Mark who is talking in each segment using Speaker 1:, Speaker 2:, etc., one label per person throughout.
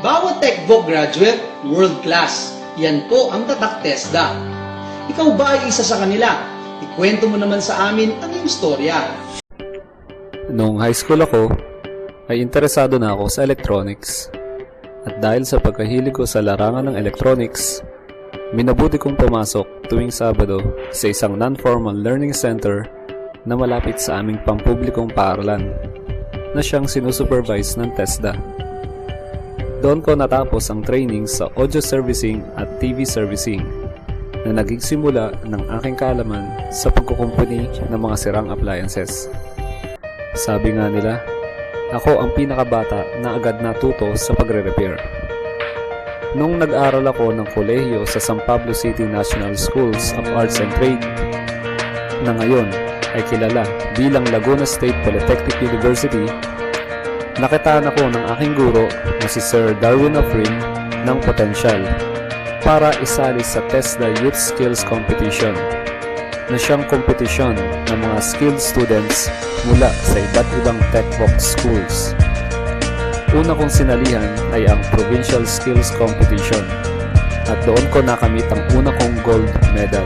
Speaker 1: Bawat TechVoc graduate, world class. Yan po ang tatak TESDA. Ikaw ba ay isa sa kanila? Ikwento mo naman sa amin ang iyong storya.
Speaker 2: Noong high school ako, ay interesado na ako sa electronics. At dahil sa pagkahilig ko sa larangan ng electronics, minabuti kong pumasok tuwing Sabado sa isang non-formal learning center na malapit sa aming pampublikong paaralan na siyang sinusupervise ng TESDA. Doon ko natapos ang training sa audio servicing at TV servicing na naging simula ng aking kaalaman sa pagkukumpuni ng mga sirang appliances. Sabi nga nila, ako ang pinakabata na agad natuto sa pagre-repair. Nung nag-aral ako ng kolehiyo sa San Pablo City National Schools of Arts and Trade, na ngayon ay kilala bilang Laguna State Polytechnic University, nakitaan ako ng aking guro na si Sir Darwin Afrin ng potensyal para isali sa TESDA Youth Skills Competition na siyang kompetisyon ng mga skilled students mula sa iba't ibang TechVoc schools. Una kong sinalihan ay ang Provincial Skills Competition at doon ko nakamit ang una kong gold medal.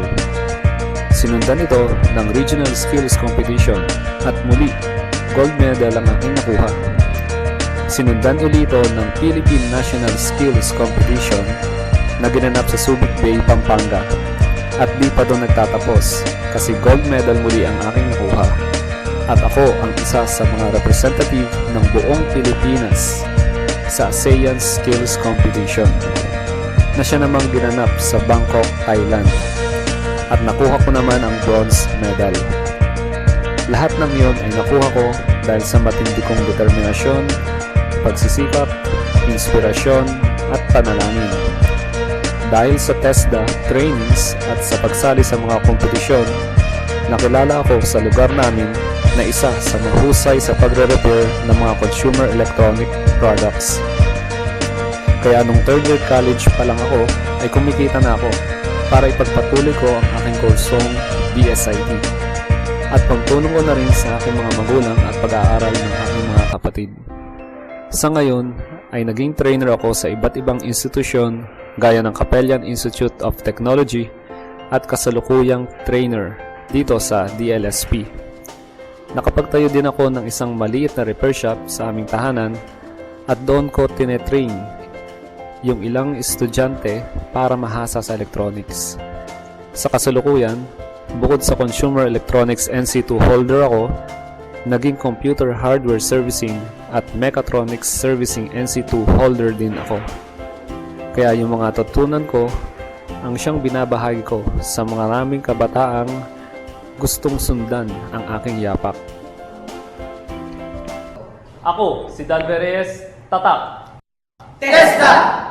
Speaker 2: Sinundan ito ng Regional Skills Competition at muli, gold medal ang aking nakuha. Sinundan ulit ito ng Philippine National Skills Competition na ginanap sa Subic Bay, Pampanga. At di pa doon nagtatapos kasi gold medal muli ang aking nakuha. At ako ang isa sa mga representative ng buong Pilipinas sa ASEAN Skills Competition na siya namang ginanap sa Bangkok, Thailand. At nakuha ko naman ang bronze medal. Lahat ng iyon ay nakuha ko dahil sa matindi kong determinasyon, pagsisikap, inspirasyon at panalangin. Dahil sa TESDA, trainings at sa pagsali sa mga kompetisyon, nakilala ako sa lugar namin na isa sa mahusay sa pagre-repair ng mga consumer electronic products. Kaya nung third year college pa lang ako, ay kumikita na ako para ipagpatuloy ko ang aking kursong BSIT at pagtulong ko na rin sa aking mga magulang at pag-aaral ng aking mga kapatid. Sa ngayon, ay naging trainer ako sa iba't ibang institusyon gaya ng Capellan Institute of Technology at kasalukuyang trainer dito sa DLSP. Nakapagtayo din ako ng isang maliit na repair shop sa aming tahanan at doon ko tinetrain yung ilang estudyante para mahasa sa electronics. Sa kasalukuyan, bukod sa Consumer Electronics NC2 holder ako, naging Computer Hardware Servicing at Mechatronics Servicing NC2 holder din ako. Kaya yung mga tutunan ko ang siyang binabahagi ko sa mga maraming kabataang gustong sundan ang aking yapak.
Speaker 3: Ako, si Dalver Reyes, tatak!
Speaker 1: TESDA!